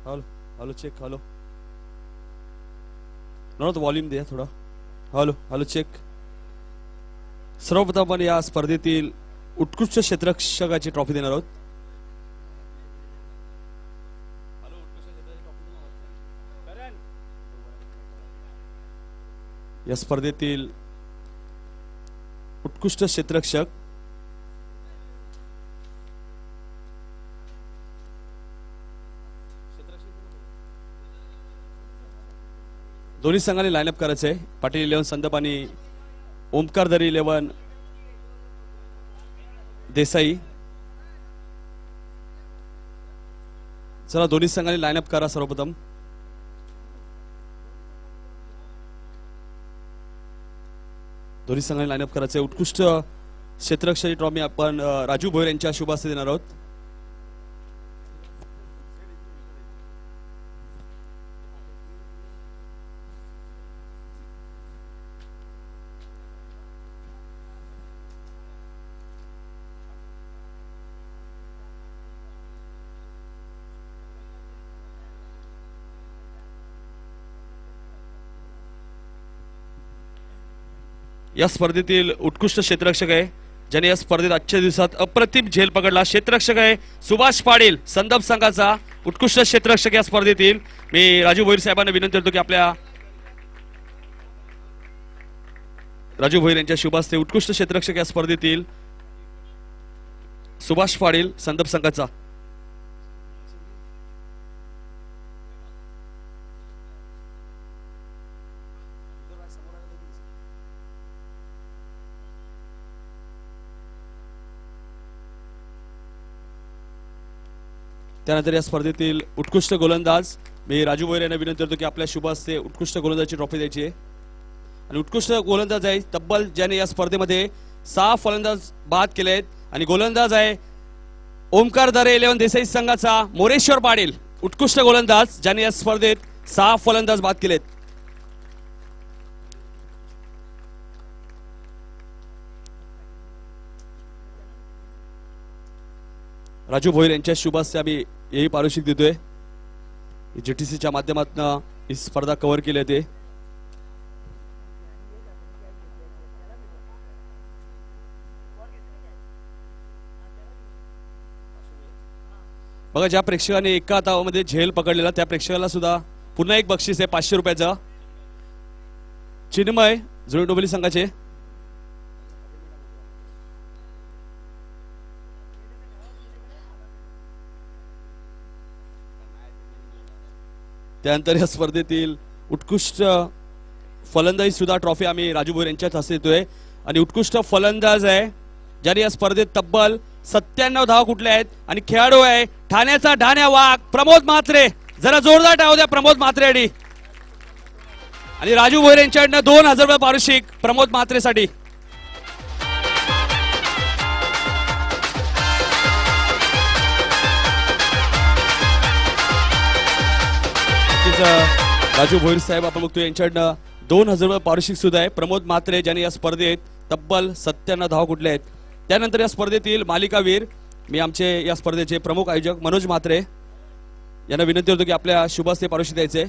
Hello hello check hello not volume द्या थोडा hello hello check सर्वप्रथम आपण या स्पर्धेतील उत्कृष्ट क्षेत्ररक्षकाची ट्रॉफी देणार आहोत या स्पर्धेतील उत्कृष्ट क्षेत्ररक्षक दोन्ही संघाने लाईनअप करायचे पाटील 11 संदप आणि ओमकारधारी 11 देसाई चला दोन्ही संघाने लाईनअप करा सर्वप्रथम दोन्ही संघाने लाईनअप करायचे उत्कृष्ट क्षेत्ररक्षकाची ट्रॉफी आपण राजू भोयर यांच्या शुभ हस्ते देणार आहोत या स्पर्धेतील उत्कृष्ट क्षेत्ररक्षक आहे ज्याने या स्पर्धेत आजच्या दिवसात अप्रतिम झेल पकडला क्षेत्ररक्षक आहे सुभाष पाटील संदप संघाचा उत्कृष्ट क्षेत्ररक्षक या स्पर्धेतील मी राजू भोईर साहेबांना विनंती करतो की आपल्या राजू भोईर यांच्या शुभ हस्ते उत्कृष्ट क्षेत्ररक्षक या स्पर्धेतील सुभाष पाटील संदप संघाचा त्यानंतर या स्पर्धेतील उत्कृष्ट गोलंदाज मी राजू भोईर यांना विनंती करतो की आपल्या शुभ हस्ते उत्कृष्ट गोलंदाजाची ट्रॉफी द्यायची आहे आणि उत्कृष्ट गोलंदाज आहे तब्बल ज्याने या स्पर्धेमध्ये 6 फलंदाज बाद केले आहेत आणि गोलंदाज आहे ओमकारधारे 11 देसाई संघाचा मोरेश्वर पाटील उत्कृष्ट गोलंदाज ज्याने या स्पर्धेत 6 फलंदाज बाद केलेत राजू भोईर यांच्या शुभ हस्ते आम्ही यही पारितोषिक देतोय जीटीसीच्या माध्यमातून ही स्पर्धा कव्हर केली आहे बघा ज्या प्रेक्षकाने एका धावामध्ये झेल पकडलेला त्या प्रेक्षकाला सुद्धा पुन्हा एक बक्षीस आहे 500 रुपयाचं चिन्मय जुळे डोंबिवली संघाचे त्यानंतर या स्पर्धेतील उत्कृष्ट फलंदाजी सुद्धा ट्रॉफी आम्ही राजू भोईर यांच्याच हस्ते देतोय आणि उत्कृष्ट फलंदाज आहे ज्याने या स्पर्धेत तब्बल 97 धावा कुठल्या आहेत आणि खेळाडू आहे ठाण्याचा ढाण्या वाघ प्रमोद म्हात्रे जरा जोरदार टाळ्या द्या प्रमोद म्हात्रेसाठी आणि राजू भोईर यांच्याकडनं 2000 रुपये पारितोषिक प्रमोद म्हात्रेसाठी राजू भोईर साहेब आपण बघतोय यांच्याकडनं 2000 रुपये पारितोषिक सुद्धा आहे प्रमोद म्हात्रे ज्यांनी या स्पर्धेत तब्बल 97 धावा कुठल्या आहेत त्यानंतर या स्पर्धेतील मालिकावीर मी आमचे या स्पर्धेचे प्रमुख आयोजक मनोज म्हात्रे यांना विनंती करतो की आपल्या शुभ हस्ते पारितोषिक द्यायचे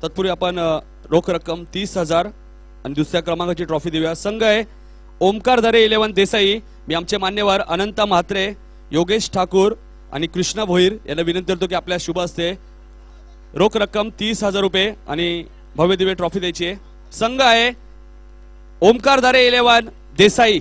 तत्पूर्वी आपण रोख रक्कम 30,000 आणि दुसऱ्या क्रमांकाची ट्रॉफी देऊया संघ आहे ओमकारधारे 11 देसाई मी आमचे मान्यवर अनंत म्हात्रे योगेश ठाकूर आणि कृष्णा भोईर यांना विनंती करतो की आपल्या शुभ हस्ते रोख रक्कम 30,000 रुपये आणि भव्य दिव्य ट्रॉफी द्यायची आहे संघ आहे ओमकारधारे 11 देसाई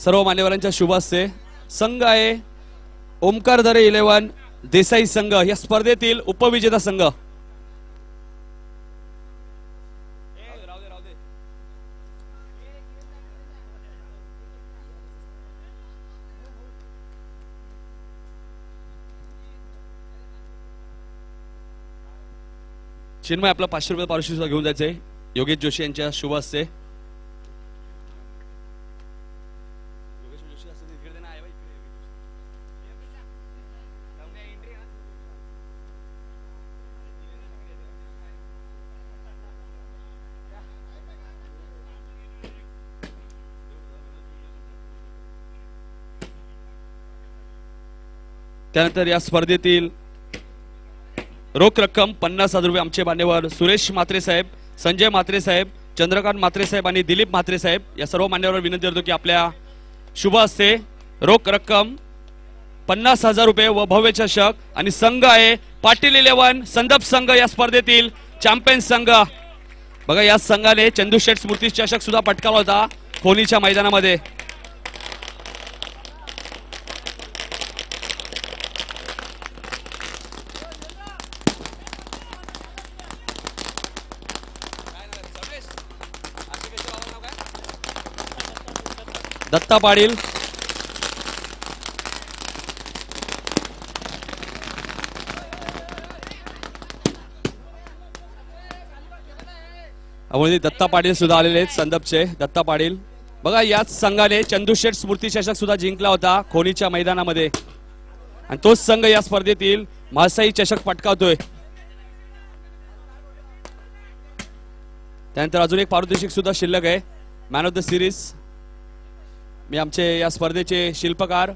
सर्व मान्यवरांच्या शुभ हस्ते संघ आहे ओमकारधारे 11 देसाई संघ या स्पर्धेतील उपविजेता संघ चिन्मय आपला 500 रुपये पारितोषिक घेऊन जायचंय योगेश जोशी यांच्या शुभ हस्ते त्यानंतर या स्पर्धेतील रोख रक्कम 50,000 रुपये आमचे मान्यवर सुरेश म्हात्रे साहेब, संजय म्हात्रे साहेब, चंद्रकांत म्हात्रे साहेब आणि दिलीप म्हात्रे साहेब या सर्व मान्यवरांना विनंती करतो की आपल्या शुभ हस्ते रोख रक्कम 50,000 रुपये व भव्य चषक आणि संघ आहे पाटील 11 संदप संघ या स्पर्धेतील चॅम्पियन संघ। बघा या संघाने चंदूशेठ स्मृती चषक सुद्धा पटकावला होता खोलीच्या मैदानामध्ये। दत्ता पाटील दत्ता पाटील सुद्धा आलेले आहेत संदपचे दत्ता पाटील। बघा याच संघाने चंदूशेठ स्मृती चषक सुद्धा जिंकला होता खोलीच्या मैदानामध्ये आणि तोच संघ या स्पर्धेतील महासाई चषक पटकावतोय। त्यानंतर अजून एक पारितोषिक सुद्धा शिल्लक आहे मॅन ऑफ द सिरीज। मी आमचे या स्पर्धेचे शिल्पकार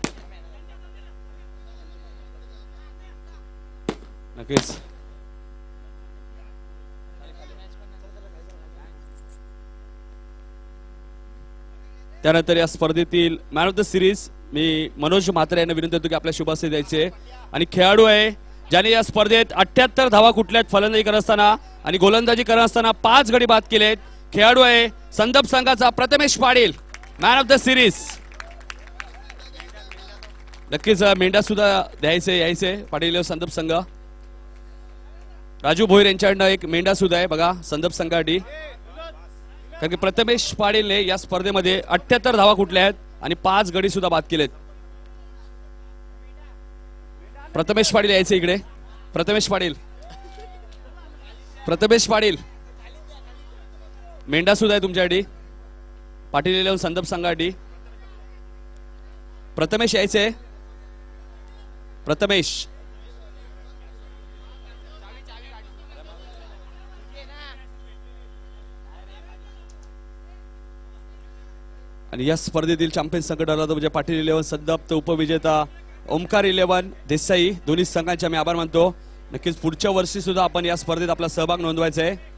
नक्कीच त्यानंतर या स्पर्धेतील मॅन ऑफ द सिरीज मी मनोज म्हात्रे यांना विनंती करतो की आपल्या शुभाशय द्यायचे आणि खेळाडू आहे ज्याने या स्पर्धेत 78 धावा कुठल्यात फलंदाजी करत असताना आणि गोलंदाजी करत असताना 5 गडी बाद केलेत। खेळाडू आहे संदप संघाचा Prathamesh Patil man of the series. नक्कीच मेंढा सुद्धा द्यायचे यायचे पाटील संदप संघ। राजू भोईर यांच्याकडनं एक मेंढा सुद्धा आहे बघा संदप संघासाठी कारण की प्रथमेश पाटीलने या स्पर्धेमध्ये 78 धावा कुठल्या आहेत आणि 5 गडी सुद्धा बाद केलेत। प्रथमेश पाटील यायचे इकडे प्रथमेश पाटील मेंढा सुद्धा आहे तुमच्यासाठी पाटील 11 संदप संघासाठी। प्रथमेश यायचे प्रथमेश आणि या स्पर्धेतील चॅम्पियन संघ ठरला म्हणजे पाटील 11 संदप उपविजेता ओमकार 11 देसाई दोन्ही संघांचे आम्ही आभार मानतो। नक्कीच पुढच्या वर्षी सुद्धा आपण या स्पर्धेत आपला सहभाग नोंदवायचा आहे।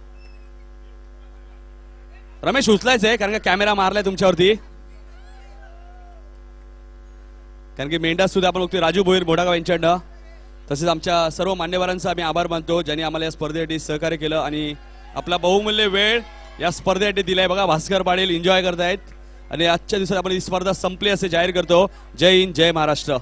रमेश उचलायचंय कारण का कॅमेरा मारलाय तुमच्यावरती कारण की मेंढा सुद्धा आपण बघतोय राजू भोईर बोडागाव यांच्याकडनं। तसेच आमच्या सर्व मान्यवरांचा आम्ही आभार मानतो ज्यांनी आम्हाला या स्पर्धेसाठी सहकार्य केलं आणि आपला बहुमूल्य वेळ या स्पर्धेसाठी दिलाय। बघा भास्कर पाटील एन्जॉय करतायत आणि आजच्या दिवसात आपण ही स्पर्धा संपली असे जाहीर करतो। जय हिंद जय महाराष्ट्र।